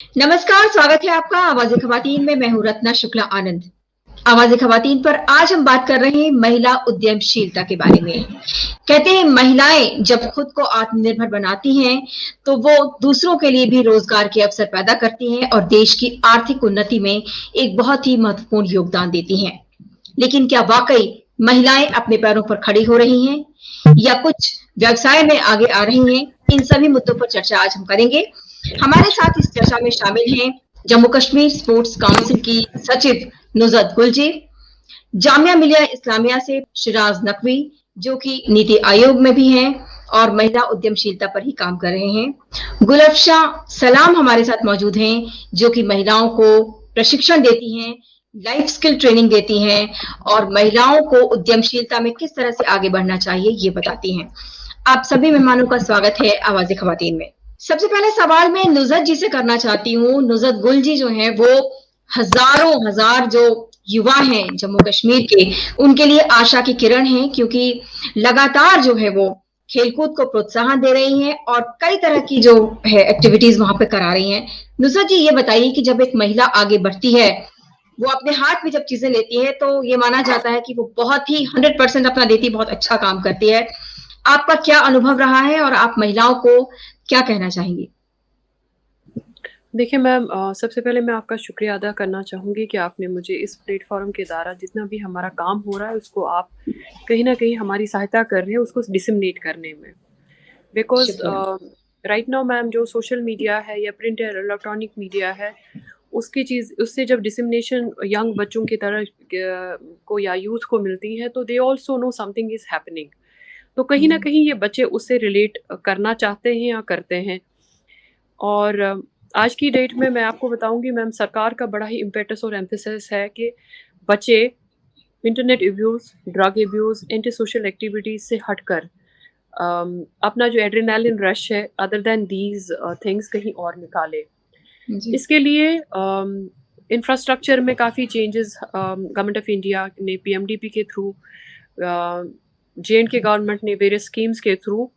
नमस्कार, स्वागत है आपका आवाज़े ख़वातीन में। मैं हूँ रत्ना शुक्ला आनंद। आवाज़े ख़वातीन पर आज हम बात कर रहे हैं महिला उद्यमशीलता के बारे में। कहते हैं महिलाएं जब खुद को आत्मनिर्भर बनाती हैं तो वो दूसरों के लिए भी रोजगार के अवसर पैदा करती हैं और देश की आर्थिक उन्नति में एक बहुत ही महत्वपूर्ण योगदान देती हैं। लेकिन क्या वाकई महिलाएं अपने पैरों पर खड़ी हो रही हैं या कुछ व्यवसाय में आगे आ रही हैं? इन सभी मुद्दों पर चर्चा आज हम करेंगे। हमारे साथ इस चर्चा में शामिल हैं जम्मू कश्मीर स्पोर्ट्स काउंसिल की सचिव नुज़त गुलजी, जामिया मिलिया इस्लामिया से शिराज नकवी जो कि नीति आयोग में भी हैं और महिला उद्यमशीलता पर ही काम कर रहे हैं, गुलफशा सलाम हमारे साथ मौजूद हैं जो कि महिलाओं को प्रशिक्षण देती हैं, लाइफ स्किल ट्रेनिंग देती हैं और महिलाओं को उद्यमशीलता में किस तरह से आगे बढ़ना चाहिए ये बताती हैं। आप सभी मेहमानों का स्वागत है आवाज़े ख़वातीन में। सबसे पहले सवाल मैं नुज़त जी से करना चाहती हूँ। नुज़त गुल जी जो हैं वो हजार जो युवा हैं जम्मू कश्मीर के, उनके लिए आशा की किरण हैं क्योंकि लगातार जो है वो खेलकूद को प्रोत्साहन दे रही हैं और कई तरह की जो है एक्टिविटीज वहां पे करा रही हैं। नुज़त जी ये बताइए कि जब एक महिला आगे बढ़ती है, वो अपने हाथ में जब चीजें लेती है तो ये माना जाता है कि वो बहुत ही 100% अपना देती, बहुत अच्छा काम करती है। आपका क्या अनुभव रहा है और आप महिलाओं को क्या कहना चाहेंगी? देखिए मैम, सबसे पहले मैं आपका शुक्रिया अदा करना चाहूँगी कि आपने मुझे इस प्लेटफॉर्म के द्वारा जितना भी हमारा काम हो रहा है उसको आप कहीं ना कहीं हमारी सहायता कर रहे हैं उसको डिसमिनेट करने में। बिकॉज राइट नाउ मैम जो सोशल मीडिया है या प्रिंट या इलेक्ट्रॉनिक मीडिया है उससे जब डिसमिनेशन यंग बच्चों की तरह को या यूथ को मिलती है तो they also know something is happening. तो कहीं ना कहीं ये बच्चे उससे रिलेट करना चाहते हैं या करते हैं। और आज की डेट में मैं आपको बताऊंगी मैम, सरकार का बड़ा ही इम्पेटस और एम्फेसिस है कि बच्चे internet abuse, drug abuse, anti social activities से हटकर अपना जो एड्रेनालिन रश है अदर देन दीज थिंग्स कहीं और निकाले। इसके लिए इंफ्रास्ट्रक्चर में काफ़ी चेंजेस गवर्नमेंट ऑफ इंडिया ने पीएमडीपी के थ्रू, जे&के गवर्नमेंट ने वेरियस स्कीम्स के थ्रू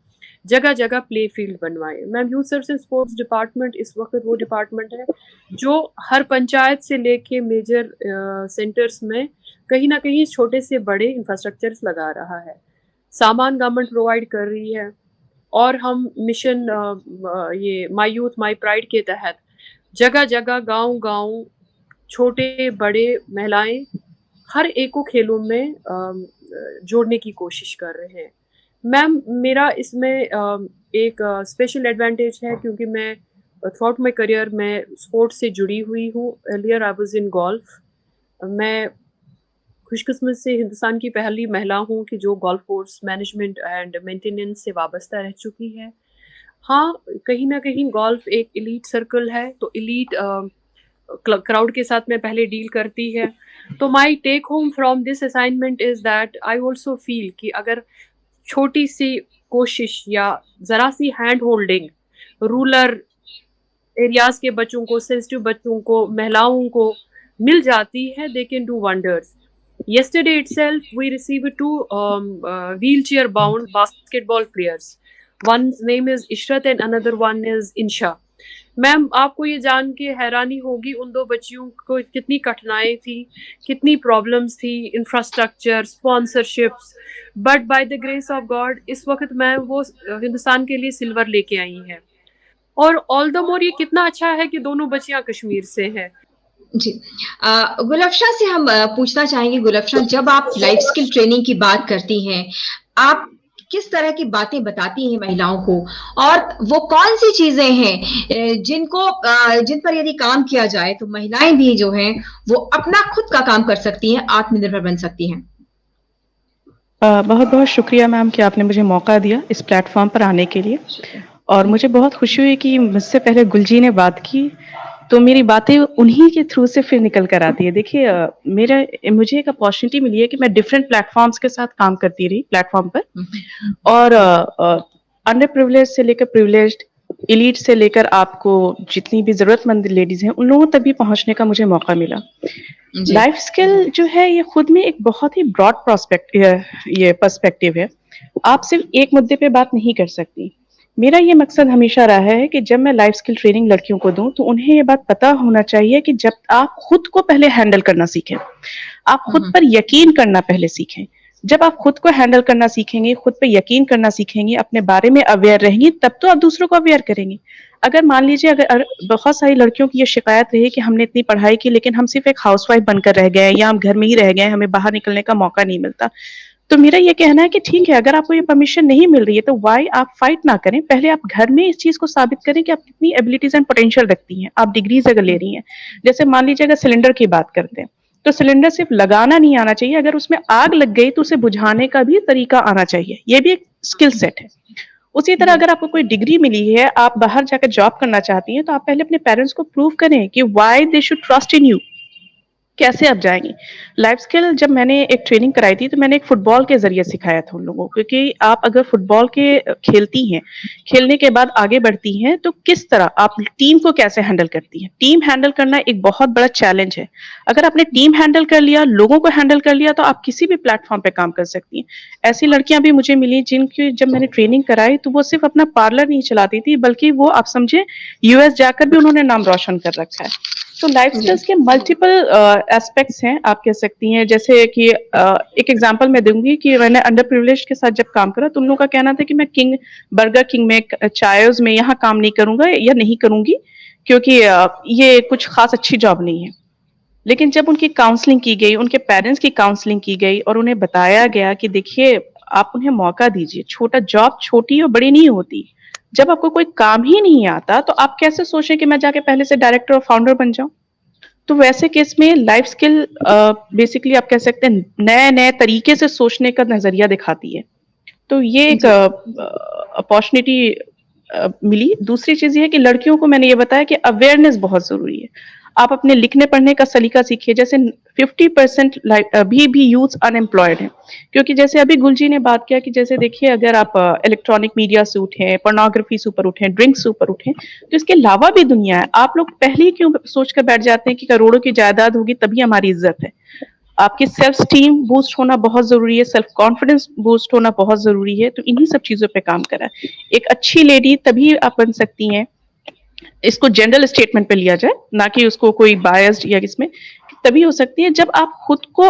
जगह जगह प्ले फील्ड बनवाए। Ma'am youth service and sports department इस वक्त वो डिपार्टमेंट है जो हर पंचायत से लेके मेजर सेंटर्स में कहीं ना कहीं छोटे से बड़े इंफ्रास्ट्रक्चर्स लगा रहा है। सामान गवर्नमेंट प्रोवाइड कर रही है और हम मिशन ये माई यूथ माई प्राइड के तहत जगह जगह गांव छोटे बड़े महिलाएं हर एक को खेलों में जोड़ने की कोशिश कर रहे हैं। मैम मेरा इसमें एक स्पेशल एडवांटेज है क्योंकि मैं थ्रू आउट माई करियर में स्पोर्ट्स से जुड़ी हुई हूँ। Earlier I was in golf. मैं खुशकिस्मत से हिंदुस्तान की पहली महिला हूँ कि जो golf course management and maintenance से वाबस्ता रह चुकी है। हाँ, कहीं ना कहीं गोल्फ एक एलीट सर्कल है तो एलीट क्राउड के साथ में पहले डील करती है। तो my take home from this assignment is that I also feel कि अगर छोटी सी कोशिश या ज़रा सी हैंड होल्डिंग रूरल एरियाज़ के बच्चों को, सेंसिटिव बच्चों को, महिलाओं को मिल जाती है, they can do wonders. Yesterday itself, we received two wheelchair-bound basketball players. One's name is Ishrat and another one is Insha. Ma'am आपको ये जान के हैरानी होगी उन दो बच्चियों को कितनी कठिनाई थी, कितनी प्रॉब्लम्स थी, infrastructure, sponsorships, but by the grace of God इस वक्त मैम वो हिंदुस्तान के लिए सिल्वर लेके आई हैं। और ऑल द मोर ये कितना अच्छा है कि दोनों बच्चियां कश्मीर से हैं। जी, गुलफशा से हम पूछना चाहेंगे। गुलफशा, जब आप लाइफ स्किल ट्रेनिंग की बात करती हैं, आप किस तरह की बातें बताती हैं महिलाओं को और वो कौन सी चीजें हैं जिन पर यदि काम किया जाए तो महिलाएं भी जो हैं वो अपना खुद का काम कर सकती हैं, आत्मनिर्भर बन सकती हैं? बहुत बहुत शुक्रिया मैम कि आपने मुझे मौका दिया इस प्लेटफॉर्म पर आने के लिए और मुझे बहुत खुशी हुई कि मुझसे पहले गुलजी ने बात की तो मेरी बातें उन्हीं के थ्रू से फिर निकल कर आती है। देखिए मुझे एक अपॉर्चुनिटी मिली है कि मैं डिफरेंट प्लेटफॉर्म्स के साथ काम करती रही प्लेटफॉर्म पर और अंडर प्रिविलेज से लेकर प्रिविलेज्ड, एलीट से लेकर आपको जितनी भी जरूरतमंद लेडीज हैं उन लोगों तक भी पहुंचने का मुझे मौका मिला। लाइफ स्किल जो है ये खुद में एक बहुत ही ब्रॉड पर्सपेक्टिव है। आप सिर्फ एक मुद्दे पे बात नहीं कर सकती। मेरा ये मकसद हमेशा रहा है कि जब मैं लाइफ स्किल ट्रेनिंग लड़कियों को दूँ, तो उन्हें ये बात पता होना चाहिए कि जब आप खुद को पहले हैंडल करना सीखें, आप खुद पर यकीन करना पहले सीखें। जब आप खुद को हैंडल करना सीखेंगे, खुद पे यकीन करना सीखेंगे, अपने बारे में अवेयर रहेंगी, तब तो आप दूसरों को अवेयर करेंगी। अगर मान लीजिए अगर बहुत सारी लड़कियों की ये शिकायत रही कि हमने इतनी पढ़ाई की लेकिन हम सिर्फ एक हाउसवाइफ बनकर रह गए या हम घर में ही रह गए, हमें बाहर निकलने का मौका नहीं मिलता। तो मेरा ये कहना है कि ठीक है, अगर आपको ये परमिशन नहीं मिल रही है तो व्हाई आप फाइट ना करें। पहले आप घर में इस चीज़ को साबित करें कि आप कितनी एबिलिटीज़ एंड पोटेंशियल रखती हैं। आप डिग्रीज़ अगर ले रही हैं, जैसे मान लीजिए अगर सिलेंडर की बात करते हैं, तो सिलेंडर सिर्फ लगाना नहीं आना चाहिए, अगर उसमें आग लग गई तो उसे बुझाने का भी तरीका आना चाहिए। ये भी एक स्किल सेट है। उसी तरह अगर आपको कोई डिग्री मिली है, आप बाहर जाकर जॉब करना चाहती हैं, तो आप पहले अपने पेरेंट्स को प्रूव करें कि why they should trust in you. कैसे आप जाएँगी? लाइफ स्किल जब मैंने एक ट्रेनिंग कराई थी, तो मैंने एक फुटबॉल के ज़रिए सिखाया था उन लोगों को, क्योंकि आप अगर फुटबॉल खेलती हैं, खेलने के बाद आगे बढ़ती हैं, तो किस तरह आप टीम को कैसे हैंडल करती हैं? टीम हैंडल करना एक बहुत बड़ा चैलेंज है। अगर आपने टीम हैंडल कर लिया, लोगों को हैंडल कर लिया, तो आप किसी भी प्लेटफ़ॉर्म पे काम कर सकती हैं। ऐसी लड़कियाँ भी मुझे मिली जिनकी जब मैंने ट्रेनिंग कराई, तो वो सिर्फ़ अपना पार्लर नहीं चलाती थी, बल्कि वो आप समझिए यूएस जाकर भी उन्होंने नाम रोशन कर रखा है। तो लाइफ स्किल्स के मल्टीपल एस्पेक्ट्स हैं, आप कह सकती हैं। जैसे कि एक एग्जांपल मैं दूंगी कि मैंने अंडर प्रिविलेज के साथ जब काम करा, तो उन लोगों का कहना था कि मैं बर्गर किंग में, चायोज में यहाँ काम नहीं करूंगा या नहीं करूंगी, क्योंकि ये कुछ खास अच्छी जॉब नहीं है। लेकिन जब उनकी काउंसलिंग की गई, उनके पेरेंट्स की काउंसलिंग की गई और उन्हें बताया गया कि देखिए, आप उन्हें मौका दीजिए, जॉब छोटी और बड़ी नहीं होती। जब आपको कोई काम ही नहीं आता, तो आप कैसे सोचें कि मैं जाके पहले से डायरेक्टर और फाउंडर बन जाऊं। तो वैसे केस में लाइफ स्किल बेसिकली आप कह सकते हैं नए-नए तरीके से सोचने का नज़रिया दिखाती है। तो ये एक अपॉर्चुनिटी मिली। दूसरी चीज़ ये है कि लड़कियों को मैंने ये बताया कि अवेयरनेस बहुत ज़रूरी है। आप अपने लिखने पढ़ने का सलीका सीखिए। जैसे 50% अभी भी यूथ अनएम्प्लॉयड हैं, क्योंकि जैसे अभी गुलजी ने बात किया कि जैसे देखिए, अगर आप इलेक्ट्रॉनिक मीडिया से उठें, पोर्नोग्राफी से ऊपर उठें, ड्रिंक्स से ऊपर उठें, तो इसके अलावा भी दुनिया है। आप लोग पहले ही क्यों सोच कर बैठ जाते हैं कि करोड़ों की जायदाद होगी तभी हमारी इज्जत है। आपकी सेल्फ स्टीम बूस्ट होना बहुत ज़रूरी है, सेल्फ कॉन्फिडेंस बूस्ट होना बहुत ज़रूरी है, तो इन्हीं सब चीज़ों पे काम करा। एक अच्छी लेडी तभी आप बन सकती हैं, इसको जनरल स्टेटमेंट पे लिया जाए, ना कि उसको कोई बायस्ड या इसमें, तभी हो सकती है जब आप खुद को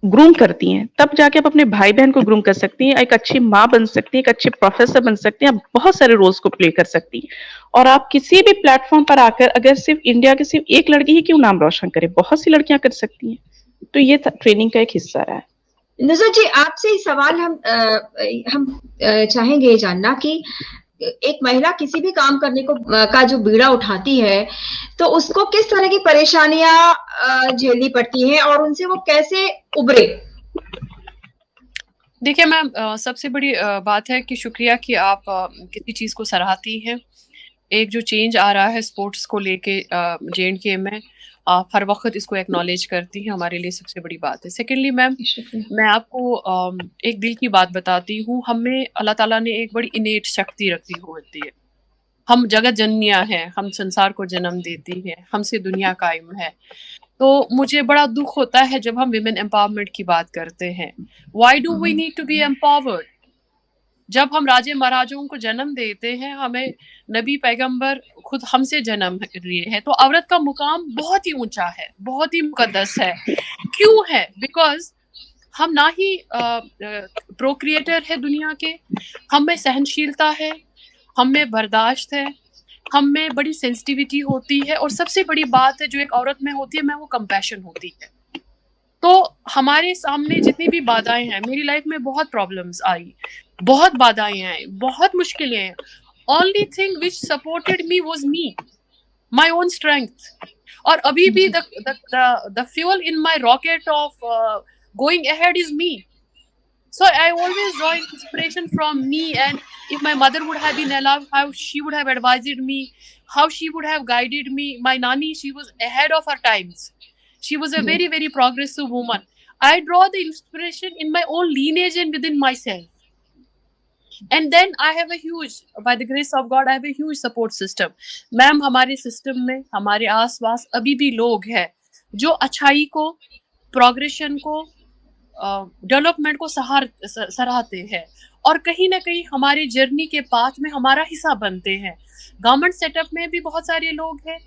ग्रूम करती हैं, तब जाके आप अपने भाई-बहन को ग्रूम कर सकती हैं, एक अच्छी माँ बन सकती हैं, एक अच्छे प्रोफेसर बन सकती हैं, आप बहुत सारे रोल्स को प्ले कर सकती हैं। और आप किसी भी प्लेटफ़ॉर्म पर आकर अगर सिर्फ़ इंडिया की सिर्फ़ एक लड़की ही क्यों नाम रोशन करे, बहुत सी लड़कियाँ कर सकती हैं। तो ये ट्रेनिंग का एक हिस्सा रहा है। नुसरत जी, आपसे सवाल हम चाहेंगे जानना कि एक महिला किसी भी काम करने को का जो बीड़ा उठाती है, तो उसको किस तरह की परेशानियां झेलनी पड़ती हैं और उनसे वो कैसे उबरे? देखिए मैम, सबसे बड़ी बात है कि शुक्रिया कि आप किसी चीज़ को सराहती हैं। एक जो चेंज आ रहा है स्पोर्ट्स को लेके J&K में, आप हर वक्त इसको एक्नॉलेज करती हैं, हमारे लिए सबसे बड़ी बात है। सेकेंडली मैम, मैं आपको एक दिल की बात बताती हूँ, हमें अल्लाह ताला ने एक बड़ी इनेट शक्ति रखी होती है। हम जगत जननियाँ हैं, हम संसार को जन्म देती हैं, हमसे दुनिया कायम है। तो मुझे बड़ा दुख होता है जब हम विमेन एम्पावरमेंट की बात करते हैं। Why do we need to be empowered? जब हम राजे महाराजों को जन्म देते हैं, हमें नबी पैगंबर खुद हमसे जन्म लिए हैं, तो औरत का मुकाम बहुत ही ऊंचा है, बहुत ही मुकद्दस है। क्यों है? बिकॉज हम ना ही प्रोक्रिएटर है दुनिया के, हम में सहनशीलता है, हम में बर्दाश्त है, हम में बड़ी सेंसिटिविटी होती है, और सबसे बड़ी बात है जो एक औरत में होती है, मैं वो कंपैशन होती है। तो हमारे सामने जितनी भी बाधाएं हैं, मेरी लाइफ में बहुत प्रॉब्लम्स आई, बहुत बाधाएं आई, बहुत मुश्किलें हैं। Only thing which supported me was me, my own strength. और अभी भी the fuel in my rocket of going ahead is me. So I always draw inspiration from me, and if my mother would have been alive, how she would have advised me, how she would have guided me. My nani, she was ahead of her times. She was a very, very progressive woman. I draw the inspiration in my own lineage and within myself. And then I have a huge, by the grace of God, I have a huge support system. Ma'am, हमारे system में, हमारे आसपास अभी भी लोग हैं जो अच्छाई को, प्रोग्रेशन को, डेवलपमेंट को सराहते हैं और कहीं ना कहीं हमारी जर्नी के पाथ में हमारा हिस्सा बनते हैं। गवर्नमेंट सेटअप में भी बहुत सारे लोग हैं,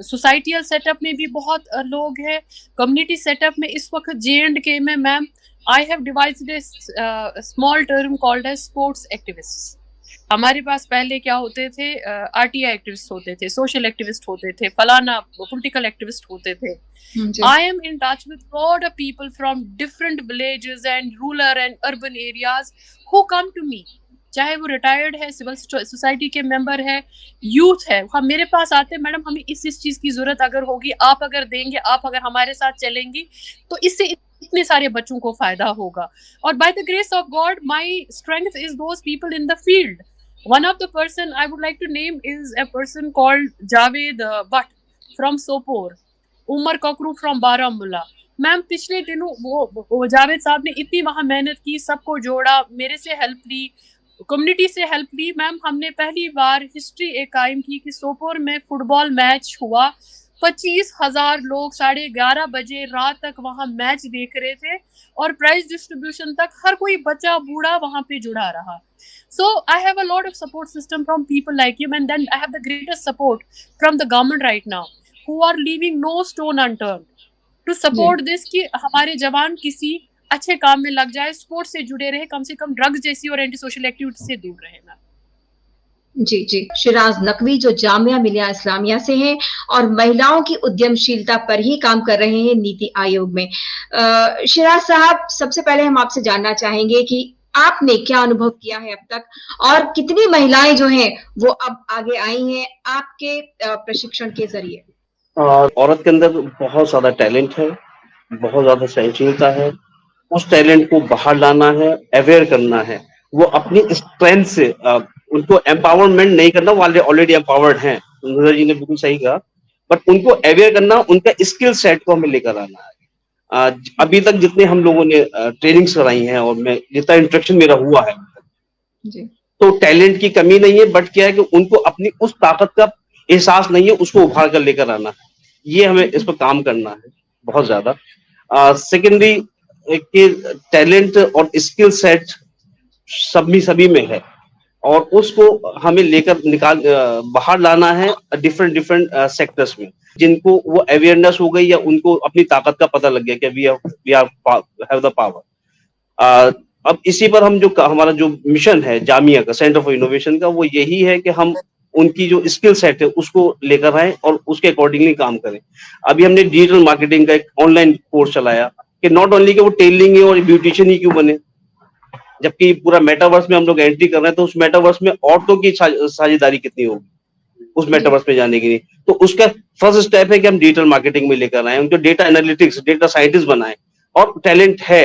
सोसाइटियल सेटअप में भी बहुत लोग हैं, कम्युनिटी सेटअप में इस वक्त J&K में ma'am I have devised a small term called as sports activist. हमारे पास पहले क्या होते थे, RTI एक्टिविस्ट होते थे, सोशल एक्टिविस्ट होते थे, फलाना पॉलिटिकल एक्टिविस्ट होते थे। I am in touch with lot of people from different villages and rural and urban areas who come to me, चाहे वो रिटायर्ड है, सिविल सोसाइटी के मेंबर है, यूथ है, हम मेरे पास आते हैं, मैडम हमें इस चीज की जरूरत अगर होगी, आप अगर देंगे, आप अगर हमारे साथ चलेंगी तो इससे इतने सारे बच्चों को फायदा होगा। और by the grace of God my strength is those people in the field. One of the person I would like to name is a person called Javed Bhatt from Sopore, Umar Kakru from Baramulla। Ma'am पिछले दिनों वो जावेद साहब ने इतनी वहाँ मेहनत की, सबको जोड़ा, मेरे से हेल्प ली, कम्युनिटी से हेल्प ली। मैम हमने पहली बार हिस्ट्री एक कायम की कि सोपोर में फुटबॉल मैच हुआ, 25,000 लोग 11:30 बजे रात तक वहाँ मैच देख रहे थे और प्राइज डिस्ट्रीब्यूशन तक हर कोई बच्चा बूढ़ा वहाँ पे जुड़ा रहा। So I have a lot of support system from people like you, and then I have the greatest support from the government right now, who are leaving no stone unturned to support this कि हमारे जवान किसी अच्छे काम में लग जाए, sports से जुड़े रहे, कम से कम ड्रग्स जैसी और एंटी सोशल एक्टिविटी से दूर रहे। मैम जी जी, शिराज नकवी जो जामिया मिलिया इस्लामिया से हैं और महिलाओं की उद्यमशीलता पर ही काम कर रहे हैं नीति आयोग में। शिराज साहब, सबसे पहले हम आपसे जानना चाहेंगे कि आपने क्या अनुभव किया है अब तक और कितनी महिलाएं जो हैं वो अब आगे आई हैं आपके प्रशिक्षण के जरिए? औरत के अंदर बहुत ज्यादा टैलेंट है, बहुत ज्यादा सहनशीलता है, उस टैलेंट को बाहर लाना है, अवेयर करना है, वो अपनी स्ट्रेंथ से उनको एम्पावरमेंट नहीं करना, वो ऑलरेडी एम्पावर्ड हैं, नजर जी ने बिल्कुल सही कहा, बट उनको अवेयर करना, उनका स्किल सेट को हमें लेकर आना है। अभी तक जितने हम लोगों ने ट्रेनिंग्स कराई हैं और मैं जितना इंस्ट्रक्शन मेरा हुआ है जी, तो टैलेंट की कमी नहीं है, बट क्या है कि उनको अपनी उस ताकत का एहसास नहीं है, उसको उभार कर लेकर आना है, ये हमें इस पर काम करना है बहुत ज्यादा। सेकेंडरी कि टैलेंट और स्किल सेट सभी में है और उसको हमें लेकर बाहर लाना है डिफरेंट सेक्टर्स में, जिनको वो अवेयरनेस हो गई या उनको अपनी ताकत का पता लग गया कि वी हैव द पावर। अब इसी पर हम जो हमारा जो मिशन है जामिया का, सेंटर फॉर इनोवेशन का, वो यही है कि हम उनकी जो स्किल सेट है उसको लेकर आए और उसके अकॉर्डिंगली काम करें। अभी हमने डिजिटल मार्केटिंग का एक ऑनलाइन कोर्स चलाया कि नॉट ओनली कि वो टेलरिंग और ब्यूटिशियन ही क्यों बने, जबकि पूरा मेटावर्स में हम लोग एंट्री कर रहे हैं, तो उस मेटावर्स में औरतों की साझेदारी कितनी होगी उस मेटावर्स में जाने के लिए। तो उसका फर्स्ट स्टेप है कि हम डिजिटल मार्केटिंग में लेकर आए, उनको डेटा एनालिटिक्स, डेटा साइंटिस्ट बनाए, और टैलेंट है,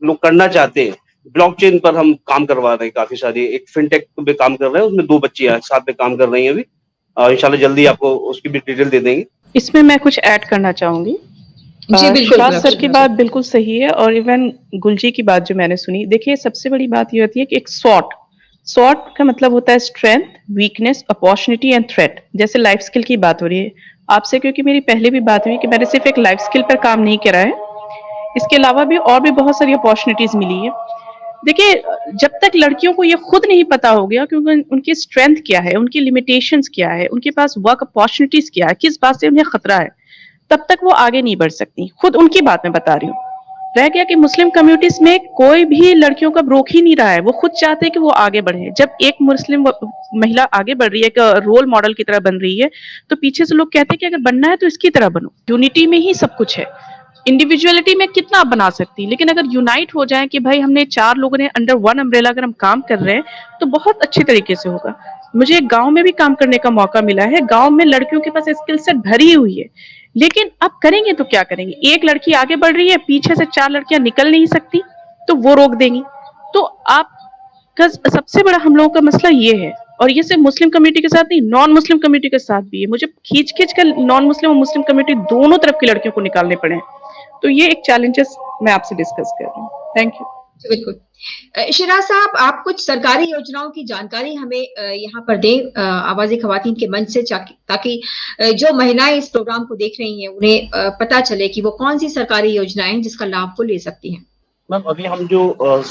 लोग करना चाहते हैं। ब्लॉकचेन पर हम काम करवा रहे हैं, काफी सारी एक फिनटेक पे काम कर रहे हैं, उसमें 2 बच्चियां साथ में काम कर रही हैं अभी, इंशाल्लाह जल्दी आपको उसकी भी डिटेल दे देंगे। इसमें मैं कुछ ऐड करना चाहूंगी। शिराज सर की बात बिल्कुल सही है और इवन गुलजी की बात जो मैंने सुनी, देखिए सबसे बड़ी बात ये होती है कि एक सॉर्ट का मतलब होता है strength, weakness, opportunity and threat. जैसे लाइफ स्किल की बात हो रही है आपसे, क्योंकि मेरी पहले भी बात हुई कि मैंने सिर्फ एक लाइफ स्किल पर काम नहीं करा है, इसके अलावा भी और भी बहुत सारी अपॉर्चुनिटीज मिली है। देखिए जब तक लड़कियों को ये खुद नहीं पता हो गया क्योंकि उनकी स्ट्रेंथ क्या है, उनकी लिमिटेशंस क्या है, उनके पास वर्क अपॉर्चुनिटीज क्या है, किस बात से उन्हें खतरा है, तब तक वो आगे नहीं बढ़ सकती। खुद उनकी बात मैं बता रही हूँ। रह गया कि मुस्लिम कम्युनिटीज में कोई भी लड़कियों का रोक ही नहीं रहा है, वो खुद चाहते हैं कि वो आगे बढ़े। जब एक मुस्लिम महिला आगे बढ़ रही है, एक रोल मॉडल की तरह बन रही है, तो पीछे से लोग कहते हैं कि अगर बनना है तो इसकी तरह बनो। यूनिटी में ही सब कुछ है, इंडिविजुअलिटी में कितना आप बना सकती, लेकिन अगर यूनाइट हो जाए कि भाई हमने 4 लोगों ने अंडर वन अम्ब्रेला अगर हम काम कर रहे हैं तो बहुत अच्छे तरीके से होगा। मुझे एक गांव में भी काम करने का मौका मिला है, गांव में लड़कियों के पास स्किल सेट भरी हुई है, लेकिन अब करेंगे तो क्या करेंगे, एक लड़की आगे बढ़ रही है, पीछे से 4 लड़कियां निकल नहीं सकती तो वो रोक देंगी। तो आप सबसे बड़ा हम लोगों का मसला ये है, और ये सिर्फ मुस्लिम कम्युनिटी के साथ नहीं, नॉन मुस्लिम कम्युनिटी के साथ भी है। मुझे खींच कर नॉन मुस्लिम और मुस्लिम कम्युनिटी दोनों तरफ की लड़कियों को निकालने पड़े हैं। तो ये एक चैलेंजेस मैं आपसे डिस्कस कर रही हूँ। Thank you. बिल्कुल। शिराज साहब, आप कुछ सरकारी योजनाओं की जानकारी हमें यहाँ पर दें आवाज़े खवातीन के मंच से, ताकि जो महिलाएं इस प्रोग्राम को देख रही हैं उन्हें पता चले कि वो कौन सी सरकारी योजनाएं हैं जिसका लाभ वो ले सकती हैं। मैम, अभी हम जो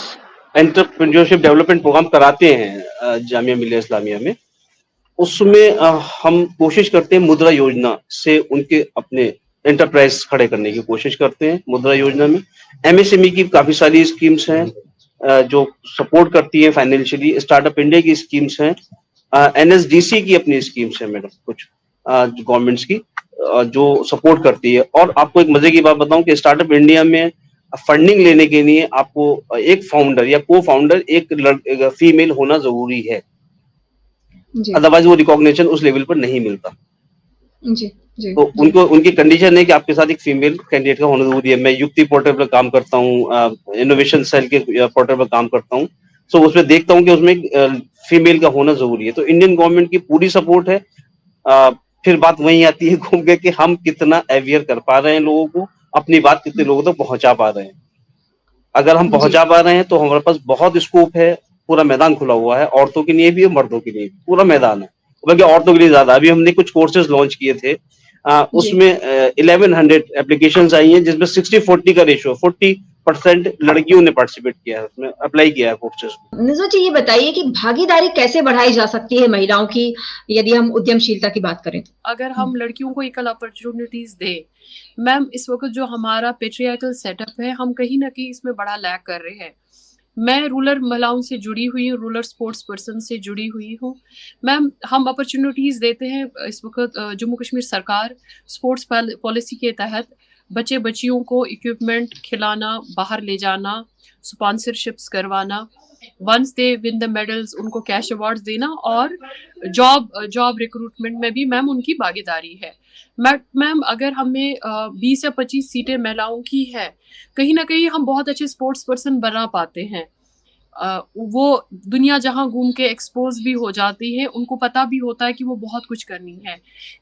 एंटरप्रेन्योरशिप डेवलपमेंट प्रोग्राम कराते हैं जामिया मिलिया इस्लामिया में, उसमें हम कोशिश करते हैं मुद्रा योजना से उनके अपने एंटरप्राइज खड़े करने की कोशिश करते हैं। मुद्रा योजना में एमएसएमई की काफी सारी स्कीम्स हैं जो सपोर्ट करती है फाइनेंशियली। स्टार्टअप इंडिया की स्कीम्स हैं, एनएसडीसी की अपनी स्कीम्स हैं मैडम, कुछ गवर्नमेंट्स की जो सपोर्ट करती है। और आपको एक मजे की बात बताऊं कि स्टार्टअप इंडिया में फंडिंग लेने के लिए आपको एक फाउंडर या को फाउंडर एक फीमेल होना जरूरी है, अदरवाइज वो रिकॉग्निशन उस लेवल पर नहीं मिलता। जी, जी, तो उनको उनकी कंडीशन है कि आपके साथ एक फीमेल कैंडिडेट का होना जरूरी है। मैं युक्ति पोर्टल पर काम करता हूँ, इनोवेशन सेल के पोर्टल पर काम करता हूँ, तो उसमें देखता हूँ कि उसमें फीमेल का होना जरूरी है। तो इंडियन गवर्नमेंट की पूरी सपोर्ट है। फिर बात वहीं आती है घूम के कि हम कितना अवेयर कर पा रहे हैं लोगों को, अपनी बात कितने लोगों तक पहुंचा पा रहे हैं। अगर हम पहुंचा पा रहे हैं तो हमारे पास बहुत स्कोप है, पूरा मैदान खुला हुआ है, औरतों के लिए भी और मर्दों के लिए भी पूरा मैदान है, बल्कि औरतों के लिए ज्यादा। अभी हमने कुछ कोर्सेज लॉन्च किए थे, उसमें 1100 एप्लीकेशंस आई हैं, जिसमें 60-40 का रेशियो, 40% लड़कियों ने पार्टिसिपेट किया है, उसमें अप्लाई किया है कोर्सेज। निज़ो जी, ये बताइए कि भागीदारी कैसे बढ़ाई जा सकती है महिलाओं की, यदि हम उद्यमशीलता की बात करें तो? अगर हम लड़कियों को इक्वल अपॉर्चुनिटीज दें, मैम इस वक्त जो हमारा पेट्रियार्कल सेटअप है, हम कहीं ना कहीं इसमें बड़ा लैग कर रहे हैं। मैं रूरल महिलाओं से जुड़ी हुई हूँ, रूरल स्पोर्ट्स पर्सन से जुड़ी हुई हूँ। मैम हम अपॉर्चुनिटीज़ देते हैं। इस वक्त जम्मू कश्मीर सरकार स्पोर्ट्स पॉलिसी के तहत बच्चे बच्चियों को इक्विपमेंट खिलाना, बाहर ले जाना, स्पॉन्सरशिप्स करवाना, once they win the medals उनको कैश अवार्ड्स देना, और जॉब रिक्रूटमेंट में भी मैम उनकी भागीदारी है। मैम अगर हमें 20 या 25 सीटें महिलाओं की है, कहीं ना कहीं हम बहुत अच्छे स्पोर्ट्स पर्सन बना पाते हैं। वो दुनिया जहां घूम के एक्सपोज भी हो जाती है, उनको पता भी होता है कि वो बहुत कुछ करनी है।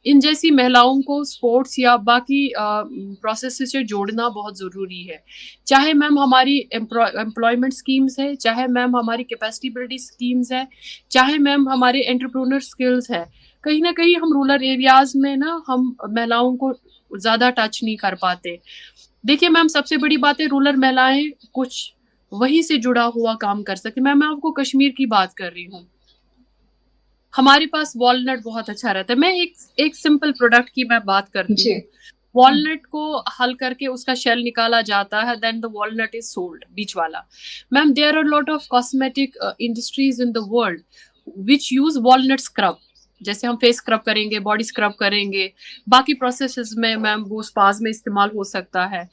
इन जैसी महिलाओं को स्पोर्ट्स या बाकी प्रोसेस से जोड़ना बहुत ज़रूरी है। चाहे मैम हमारी एम्प्लॉयमेंट स्कीम्स है, चाहे मैम हमारी कैपेसिटी बिल्डिंग स्कीम्स है, चाहे मैम हमारे एंटरप्रेन्योर स्किल्स है, कहीं ना कहीं हम रूरल एरियाज में ना हम महिलाओं को ज़्यादा टच नहीं कर पाते। देखिए मैम, सबसे बड़ी बात है रूरल महिलाएं कुछ वहीं से जुड़ा हुआ काम कर सके। मैं आपको कश्मीर की बात कर रही हूँ, हमारे पास वॉलनट बहुत अच्छा रहता है। मैं एक सिंपल प्रोडक्ट की मैं बात करती हूँ। वॉलनट को हल करके उसका शेल निकाला जाता है, then the walnut is sold, बीच वाला। Ma'am there are lot of cosmetic industries in the world which use walnut scrub. जैसे हम फेस स्क्रब करेंगे, बॉडी स्क्रब करेंगे, बाकी प्रोसेसेस में मैम वो स्पाज में इस्तेमाल हो सकता है।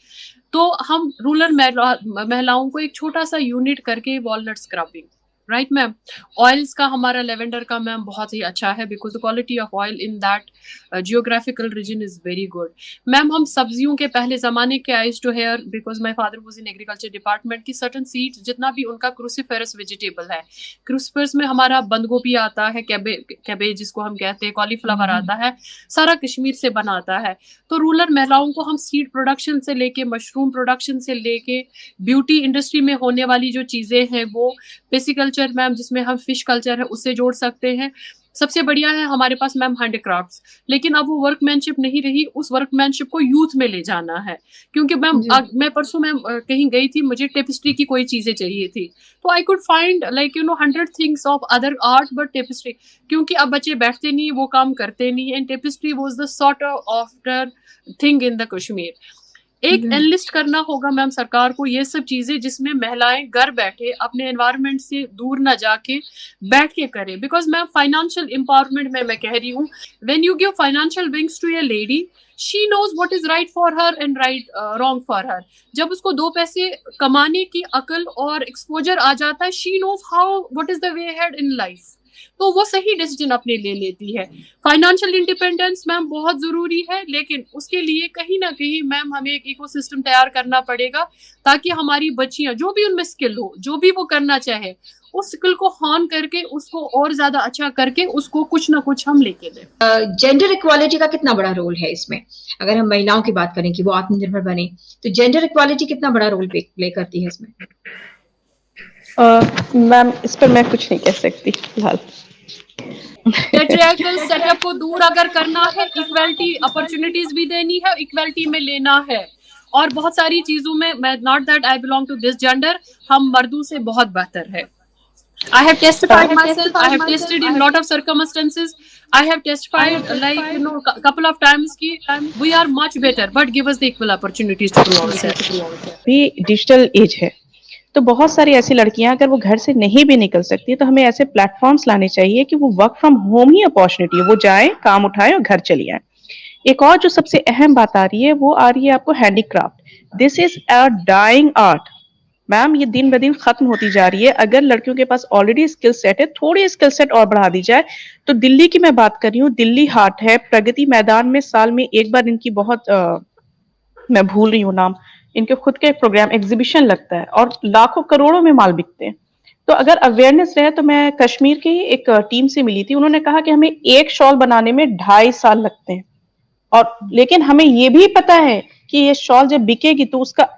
तो हम रूरल महिलाओं को एक छोटा सा यूनिट करके walnut scrubbing, right ma'am. Oils का हमारा लेवेंडर का मैम बहुत ही अच्छा है, because the quality of oil in that geographical region is very good. Ma'am हम सब्जियों के पहले जमाने के आइज टू हेयर, because my father was in agriculture department, की सर्टन सीड्स जितना भी उनका क्रूसिफेरस वेजिटेबल है, क्रूसिफेरस में हमारा बंद गोभी आता है, कैबेज जिसको हम कहते हैं, कॉलीफ्लावर आता है, सारा कश्मीर से बनाता है। तो रूरल महिलाओं को हम सीड प्रोडक्शन से लेके, मशरूम प्रोडक्शन से लेके, ब्यूटी इंडस्ट्री में होने वाली जो चीजें हैं वो, बेसिकल्चर मैम जिसमें हम फिश कल्चर है उससे जोड़ सकते हैं। सबसे बढ़िया है हमारे पास मैम हैंडीक्राफ्ट्स, लेकिन अब वो वर्कमैनशिप नहीं रही, उस वर्कमैनशिप को यूथ में ले जाना है। क्योंकि मैम मैं परसों मैम कहीं गई थी, मुझे टेपिस्ट्री की कोई चीजें चाहिए थी, तो I could find like 100 things of other art but tapestry, क्योंकि अब बच्चे बैठते नहीं, वो काम करते नहीं, and tapestry was the sort of thing in the Kashmir. एक एनलिस्ट करना होगा मैम सरकार को ये सब चीजें, जिसमें महिलाएं घर बैठे अपने एनवायरनमेंट से दूर ना जाके बैठ के करें। बिकॉज मैम फाइनेंशियल एम्पावरमेंट में मैं कह रही हूँ, when you give financial wings to a lady, she knows what is right for her and right wrong for her. जब उसको 2 पैसे कमाने की अकल और एक्सपोजर आ जाता है, she knows how what is the way head in life, तो वो सही डिसीजन अपने ले लेती है। फाइनेंशियल इंडिपेंडेंस मैम बहुत जरूरी है, लेकिन उसके लिए कहीं ना कहीं मैम हमें एक इकोसिस्टम तैयार करना पड़ेगा, ताकि हमारी बच्चियां जो भी उनमें स्किल हो, जो भी वो करना चाहे, उस स्किल को हॉर्न करके उसको और ज्यादा अच्छा करके उसको कुछ ना कुछ हम लेके दें। जेंडर इक्वालिटी का कितना बड़ा रोल है इसमें? अगर हम महिलाओं की बात करें कि वो आत्मनिर्भर बने, तो जेंडर इक्वालिटी कितना बड़ा रोल प्ले करती है इसमें? मैम इस पर मैं कुछ नहीं कह सकती फिलहाल। पेट्रियार्कल सेटअप को दूर अगर करना है, इक्वलिटी अपॉर्चुनिटीज भी देनी है, इक्वलिटी में लेना है, और बहुत सारी चीजों में, मैं not that I belong to this gender, हम मर्दों से बहुत बेहतर है। I have testified myself. I have tested in lot of circumstances. I have testified like couple of times कि we are much better, but give us the equal opportunities to prove ourselves. भी digital age है, तो बहुत सारी ऐसी लड़कियां अगर वो घर से नहीं भी निकल सकती, तो हमें ऐसे प्लेटफॉर्म्स लाने चाहिए कि वो work from home he opportunity है, वो जाए, काम उठाए और घर चली आए। एक और जो सबसे अहम बात आ रही है, वो आ रही है आपको handicraft. This is a dying art ma'am, ये दिन ब दिन खत्म होती जा रही है। अगर लड़कियों के पास ऑलरेडी स्किल सेट है, थोड़ी स्किल सेट और बढ़ा दी जाए, तो दिल्ली की मैं बात कर रही हूँ, दिल्ली हाट है, प्रगति मैदान में साल में एक बार इनकी बहुत मैं भूल रही हूँ नाम, इनके खुद के प्रोग्राम एग्जीबिशन लगता है और लाखों करोड़ों में माल बिकते हैं। तो अगर अवेयरनेस रहे, तो मैं कश्मीर की एक टीम से मिली थी, उन्होंने कहा कि हमें एक शॉल बनाने में 2.5 साल लगते हैं, और लेकिन हमें ये भी पता है कि ये शॉल जब बिकेगी तो उसका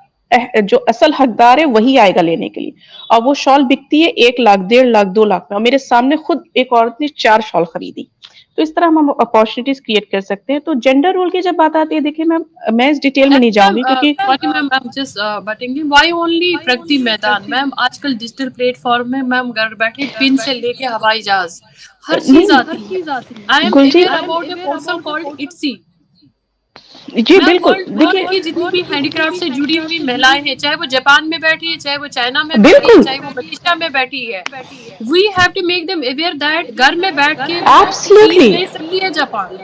जो असल हकदार है वही आएगा लेने के लिए, और वो शॉल बिकती है 1 लाख, 1.5 लाख, 2 लाख में। और मेरे सामने खुद एक औरत ने 4 शॉल खरीदी। तो इस तरह हम अपॉर्चुनिटीज क्रिएट कर सकते हैं। तो जेंडर रोल की जब बात आती है, देखिए मैम, मैं इस डिटेल में नहीं जाऊंगी क्योंकि ma'am I'm just butting in. Why only Pragati Maidan? Ma'am आजकल डिजिटल प्लेटफॉर्म में मैम घर बैठे पिन से लेके हवाई जहाज हर चीज आती है। I am aware about a portal called Etsy. जी बिल्कुल, वर्ल्ड की जितनी भी हैंडीक्राफ्ट से जुड़ी हुई महिलाएं हैं, चाहे वो जापान में बैठी है, चाहे वो चाइना में बैठी है, चाहे वो मलेशिया में बैठी है, we have to make them aware that घर में बैठ के एब्सोल्युटली सकती है जापान।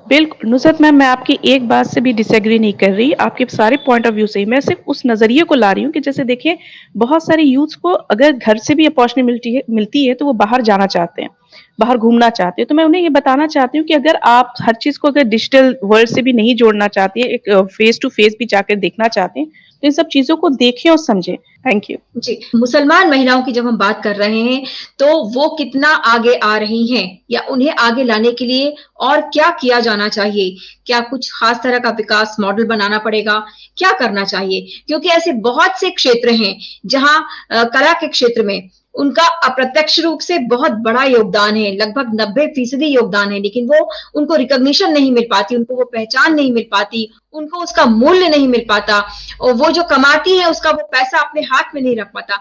बिल्कुल नुसरत मैम, मैं आपकी एक बात से भी डिसएग्री नहीं कर रही, आपके सारे पॉइंट ऑफ व्यू से ही मैं सिर्फ उस नजरिए को ला रही हूँ कि जैसे देखिए, बहुत सारे यूथ्स को अगर घर से भी अपॉर्चुनिटी मिलती है तो वो बाहर जाना चाहते हैं, बाहर घूमना चाहते हैं। तो मैं उन्हें ये बताना चाहती हूँ कि अगर आप हर चीज को अगर डिजिटल वर्ल्ड से भी नहीं जोड़ना चाहती है, एक फेस टू फेस भी जाकर देखना चाहते हैं, तो इन सब चीजों को देखें और समझें। थैंक यू जी। मुसलमान महिलाओं की जब हम बात कर रहे हैं, तो वो कितना आगे आ रही हैं, या उन्हें आगे लाने के लिए और क्या किया जाना चाहिए? क्या कुछ खास तरह का विकास मॉडल बनाना पड़ेगा? क्या करना चाहिए? क्योंकि ऐसे बहुत से क्षेत्र हैं जहां कला के क्षेत्र में उनका अप्रत्यक्ष रूप से बहुत बड़ा योगदान है, लगभग 90% योगदान है, लेकिन वो उनको रिकॉग्निशन नहीं मिल पाती, उनको वो पहचान नहीं मिल पाती, उनको उसका मूल्य नहीं मिल पाता, और वो जो कमाती है उसका वो पैसा अपने हाथ में नहीं रख पाता।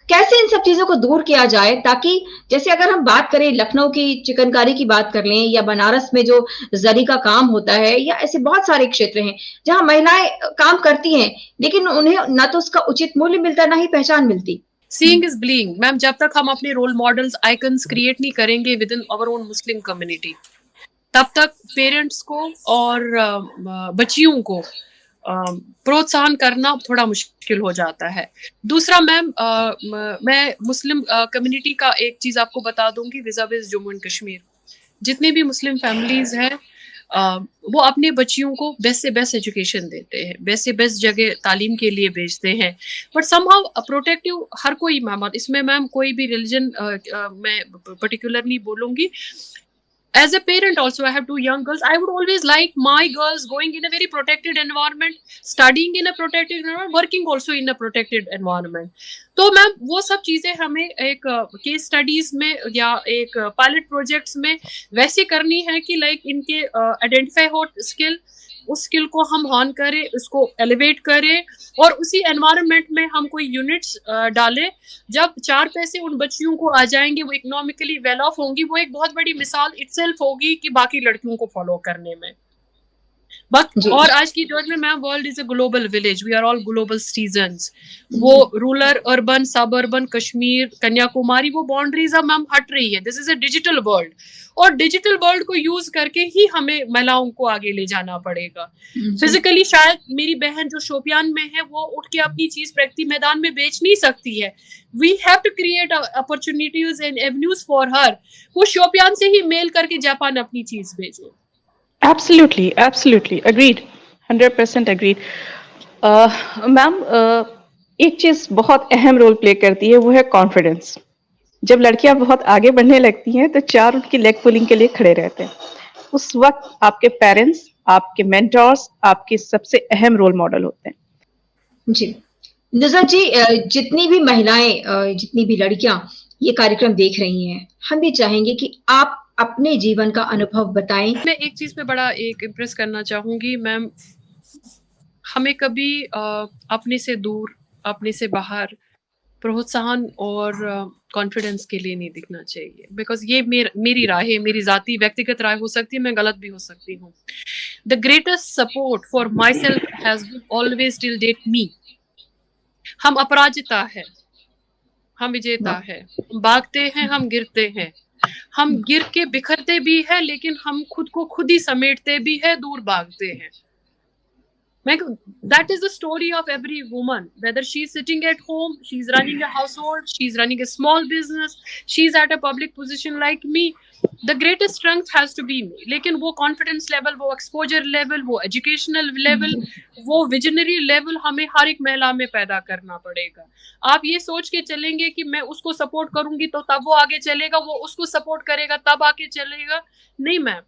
कैसे इन सब चीजों को दूर किया जाए, ताकि जैसे अगर हम बात करें लखनऊ की चिकनकारी की बात कर लें, या बनारस में जो जरी का काम होता है, या ऐसे बहुत सारे क्षेत्र हैं जहां महिलाएं काम करती हैं, लेकिन उन्हें ना तो उसका उचित मूल्य मिलता, ना ही पहचान मिलती। Seeing is believing. मैम जब तक हम अपने रोल मॉडल्स आइकन्स क्रिएट नहीं करेंगे with in our own Muslim community, तब तक पेरेंट्स को और बच्चियों को प्रोत्साहन करना थोड़ा मुश्किल हो जाता है। दूसरा मैम, मैं मुस्लिम कम्युनिटी का एक चीज आपको बता दूंगी विज़ जम्मू एंड कश्मीर, जितने भी मुस्लिम फैमिलीज हैं वो अपने बच्चियों को बेस्ट से बेस्ट एजुकेशन देते हैं, बेस्ट से बेस्ट जगह तालीम के लिए भेजते हैं, बट समहाउ प्रोटेक्टिव हर कोई मैम, इसमें मैम कोई भी रिलीजन मैं पर्टिकुलरली बोलूंगी। As a parent also, I have 2 young girls. I would always like my girls going in a very protected environment, studying in a protected environment, working also in a protected environment. तो ma'am वो सब चीजें हमें एक case studies में या एक pilot projects में वैसे करनी है कि लाइक इनके आइडेंटिफाई हो स्किल, उस स्किल को हम हॉर्न करें, उसको एलिवेट करें, और उसी एनवायरनमेंट में हम कोई यूनिट्स डालें। जब 4 पैसे उन बच्चियों को आ जाएंगे, वो इकोनॉमिकली वेल ऑफ होंगी, वो एक बहुत बड़ी मिसाल इटसेल्फ होगी कि बाकी लड़कियों को फॉलो करने में। बट और आज की डेट में ma'am world is a global village, we are all global citizens. वो रूरल, अर्बन, सब अर्बन, कश्मीर, कन्याकुमारी, वो बाउंड्रीज अब मैम हट रही है। This is a digital world, और डिजिटल वर्ल्ड को यूज करके ही हमें महिलाओं को आगे ले जाना पड़ेगा। फिजिकली शायद मेरी बहन जो शोपियान में है वो उठ के अपनी चीज प्रगति मैदान में बेच नहीं सकती है। We have to create opportunities and avenues for her, वो शोपियान से ही मेल करके जापान अपनी चीज भेजे। Absolutely, absolutely, agreed, 100% agreed. Ma'am एक चीज बहुत अहम रोल प्ले करती है, वो है कॉन्फिडेंस। जब लड़कियां बहुत आगे बढ़ने लगती हैं तो 4 उनकी लेग पुलिंग के लिए खड़े रहते हैं। उस वक्त आपके पेरेंट्स, आपके मेंटर्स, आपके सबसे अहम रोल मॉडल होते हैं। जी, नुसरत जी, जितनी भी महिलाएं, जितनी भी लड़कियां ये कार्यक्रम देख रही हैं, हम भी चाहेंगे कि आप अपने जीवन का अनुभव बताएं। मैं एक चीज पे बड़ा एक इम्प्रेस करना चाहूंगी मैम, हमें कभी अपने से दूर, अपने से बाहर प्रोत्साहन और कॉन्फिडेंस के लिए नहीं दिखना चाहिए, बिकॉज ये मेरी राय है, मेरी जाती व्यक्तिगत राय हो सकती है, मैं गलत भी हो सकती हूँ। The greatest support for my self has been always till date me. हम अपराजिता है, हम विजेता है, हम भागते हैं, हम गिरते हैं, हम गिर के बिखरते भी है, लेकिन हम खुद को खुद ही समेटते भी है, दूर भागते हैं। That is the story of every woman, whether she's sitting at home, she's running a household, she's running a small business, she's at a public position like me. The greatest strength has to be me. लेकिन वो confidence level, वो exposure level, वो educational level, वो visionary level हमें हर एक महिला में पैदा करना पड़ेगा। आप ये सोच के चलेंगे कि मैं उसको support करूंगी तो तब वो आगे चलेगा, वो उसको support करेगा तब आगे चलेगा, नहीं मैम।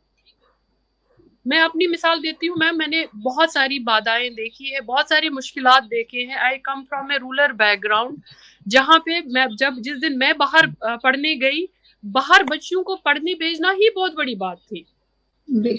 मैं अपनी मिसाल देती हूँ मैम, मैंने बहुत सारी बाधाएं देखी है, बहुत सारी मुश्किलात देखे हैं। I come from a rural background, जहाँ पे मैं जिस दिन मैं बाहर पढ़ने गई, बाहर बच्चियों को पढ़ने भेजना ही बहुत बड़ी बात थी।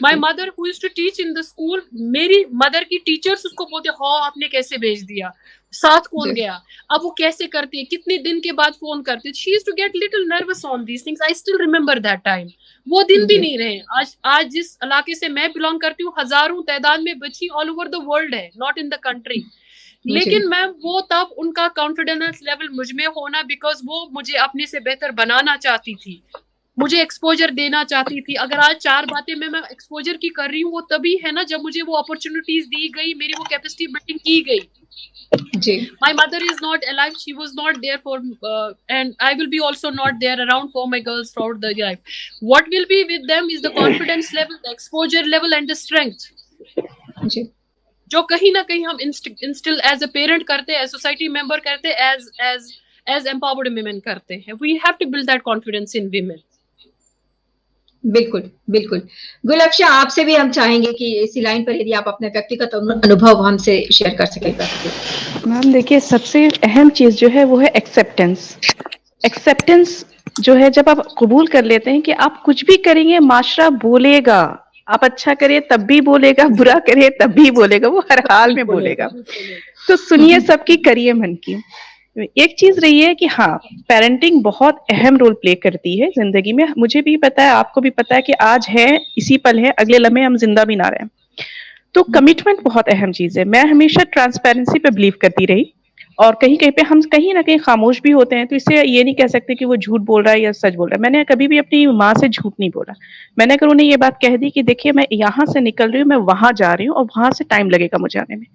My mother who used to teach in the school, मेरी मदर की टीचर्स उसको बोलते, हाँ आपने कैसे भेज दिया, साथ कौन गया, अब वो कैसे करती है, कितने दिन के बाद फोन करती है। She used to get little nervous on these things. I still remember that time. वो दिन भी नहीं रहे। आज जिस इलाके से मैं बिलोंग करती हूँ, हजारों तादाद में बच्ची ऑल ओवर द वर्ल्ड है, नॉट इन द कंट्री। लेकिन मैम वो तब उनका कॉन्फिडेंस लेवल मुझ में होना, बिकॉज वो मुझे अपने से बेहतर बनाना चाहती थी, मुझे एक्सपोजर देना चाहती थी। अगर आज 4 बातें मैं एक्सपोजर की कर रही हूँ, वो तभी है ना जब मुझे वो अपॉर्चुनिटीज दी गई, मेरी वो कैपेसिटी बिल्डिंग की गई। My mother is not alive, she was not there for and I will be also not there around for my girls throughout the life. What will be with them is the confidence level, the exposure level and the strength, जो कहीं ना कहीं हम instill as a parent करते हैं, as society member करते हैं, as empowered women करते हैं। We have to build that confidence in women. बिल्कुल बिल्कुल। गुलफ्शा, आपसे भी हम चाहेंगे कि इसी लाइन पर यदि आप अपने व्यक्तिगत अनुभव हमसे शेयर कर सकेगा। मैम देखिए, सबसे अहम चीज जो है वो है एक्सेप्टेंस। एक्सेप्टेंस जो है, जब आप कबूल कर लेते हैं कि आप कुछ भी करेंगे माशरा बोलेगा, आप अच्छा करिए तब भी बोलेगा, बुरा करिए तब भी बोलेगा, वो हर हाल में बोलेगा, तो सुनिए सबकी, करिए मन की। एक चीज रही है कि हाँ, पेरेंटिंग बहुत अहम रोल प्ले करती है जिंदगी में। मुझे भी पता है, आपको भी पता है कि आज है, इसी पल है, अगले लम्हे हम जिंदा भी ना रहें। तो कमिटमेंट बहुत अहम चीज है। मैं हमेशा ट्रांसपेरेंसी पे बिलीव करती रही, और कहीं कहीं पे हम कहीं ना कहीं खामोश भी होते हैं, तो इससे ये नहीं कह सकते कि वो झूठ बोल रहा है या सच बोल रहा है। मैंने कभी भी अपनी माँ से झूठ नहीं बोला। मैंने अगर उन्हें ये बात कह दी कि देखिए मैं यहाँ से निकल रही हूँ, मैं वहां जा रही हूँ और वहां से टाइम लगेगा मुझे आने में,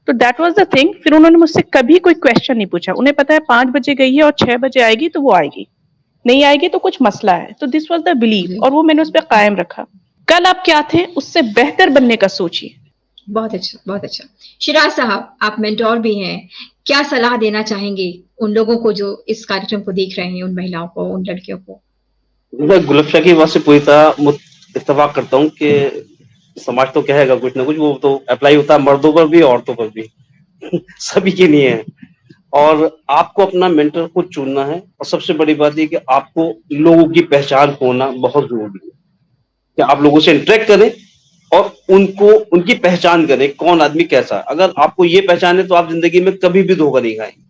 तो दैट वाज द थिंग। फिर उन्होंने मुझसे कभी कोई क्वेश्चन नहीं पूछा। उन्हें पता है 5 बजे गई है और 6 बजे आएगी, तो वो आएगी, नहीं आएगी तो कुछ मसला है। तो दिस वाज द बिलीव, और वो मैंने उस पर कायम रखा। कल आप क्या थे, उससे बेहतर बनने का सोचिए। बहुत अच्छा, बहुत अच्छा। शिराज साहब, आप मेंटोर भी हैं, क्या सलाह देना चाहेंगे उन लोगों को जो इस कार्यक्रम को देख रहे हैं, उन महिलाओं को, उन लड़कियों को? मैं गुलफ्शा की बात से पूरी तरह इत्तेफाक करता हूँ कि समाज तो कहेगा कुछ ना कुछ, वो तो अप्लाई होता है मर्दों पर भी, औरतों पर भी सभी के लिए है। और आपको अपना मेंटर को चुनना है, और सबसे बड़ी बात ये कि आपको लोगों की पहचान होना बहुत जरूरी है, कि आप लोगों से इंटरेक्ट करें और उनकी पहचान करें, कौन आदमी कैसा। अगर आपको ये पहचान है तो आप जिंदगी में कभी भी धोखा नहीं खाएंगे।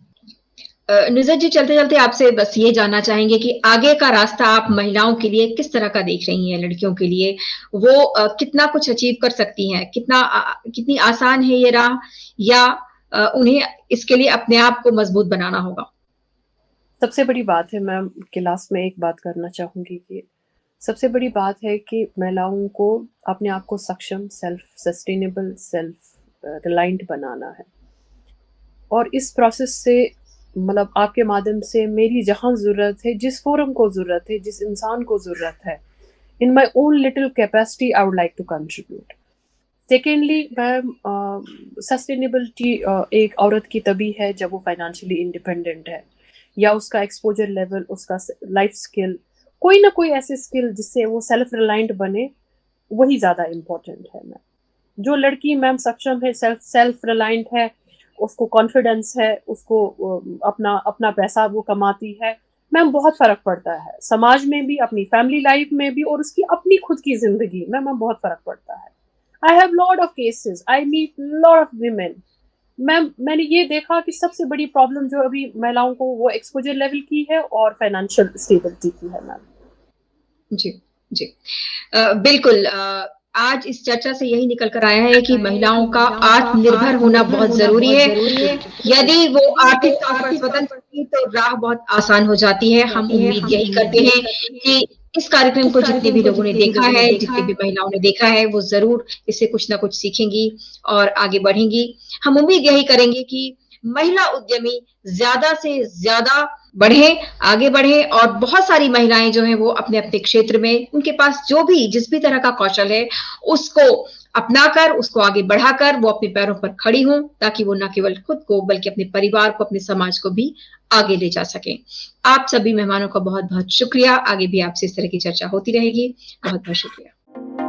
नुसरत जी, चलते चलते आपसे बस ये जानना चाहेंगे कि आगे का रास्ता आप महिलाओं के लिए किस तरह का देख रही हैं, लड़कियों के लिए वो कितना कुछ अचीव कर सकती हैं, कितनी आसान है ये राह, या उन्हें इसके लिए अपने आप को मजबूत बनाना होगा? सबसे बड़ी बात है मैम, के लास्ट में एक बात करना चाहूंगी कि सबसे बड़ी बात है कि महिलाओं को अपने आप को सक्षम, सेल्फ सस्टेनेबल, सेल्फ रिलायंट बनाना है। और इस प्रोसेस से मतलब आपके माध्यम से मेरी जहाँ ज़रूरत है, जिस फोरम को ज़रूरत है, जिस इंसान को ज़रूरत है, in my own little capacity I would like to contribute. Secondly ma'am, sustainability एक औरत की तभी है जब वो फाइनेंशियली इंडिपेंडेंट है, या उसका एक्सपोजर लेवल, उसका लाइफ स्किल, कोई ना कोई ऐसे स्किल जिससे वो सेल्फ रिलायंट बने, वही ज़्यादा इम्पोर्टेंट है मैम। जो लड़की मैम सक्षम है, सेल्फ रिलायंट है, उसको कॉन्फिडेंस है, उसको अपना अपना पैसा वो कमाती है, मैम बहुत फर्क पड़ता है समाज में भी, अपनी फैमिली लाइफ में भी, और उसकी अपनी खुद की जिंदगी में मैम बहुत फर्क पड़ता है। I have lot of cases, I meet lot of women. Ma'am मैंने ये देखा कि सबसे बड़ी प्रॉब्लम जो अभी महिलाओं को वो एक्सपोजर लेवल की है और फाइनेंशियल स्टेबिलिटी की है मैम। जी जी बिल्कुल। आज इस चर्चा से यही निकल कर आया है कि महिलाओं का आत्मनिर्भर होना बहुत जरूरी है। यदि वो आर्थिक तौर पर स्वतंत्र होती तो राह बहुत आसान हो जाती है। हम उम्मीद यही करते हैं कि इस कार्यक्रम को जितने भी लोगों ने देखा है, जितनी भी महिलाओं ने देखा है, वो जरूर इससे कुछ ना कुछ सीखेंगी और आगे बढ़ेंगी। हम उम्मीद यही करेंगे कि महिला उद्यमी ज्यादा से ज्यादा बढ़े, आगे बढ़े और बहुत सारी महिलाएं जो हैं वो अपने अपने क्षेत्र में उनके पास जो भी जिस भी तरह का कौशल है उसको अपनाकर, उसको आगे बढ़ाकर वो अपने पैरों पर खड़ी हों, ताकि वो न केवल खुद को बल्कि अपने परिवार को, अपने समाज को भी आगे ले जा सकें। आप सभी मेहमानों का बहुत बहुत शुक्रिया। आगे भी आपसे इस तरह की चर्चा होती रहेगी। बहुत बहुत शुक्रिया।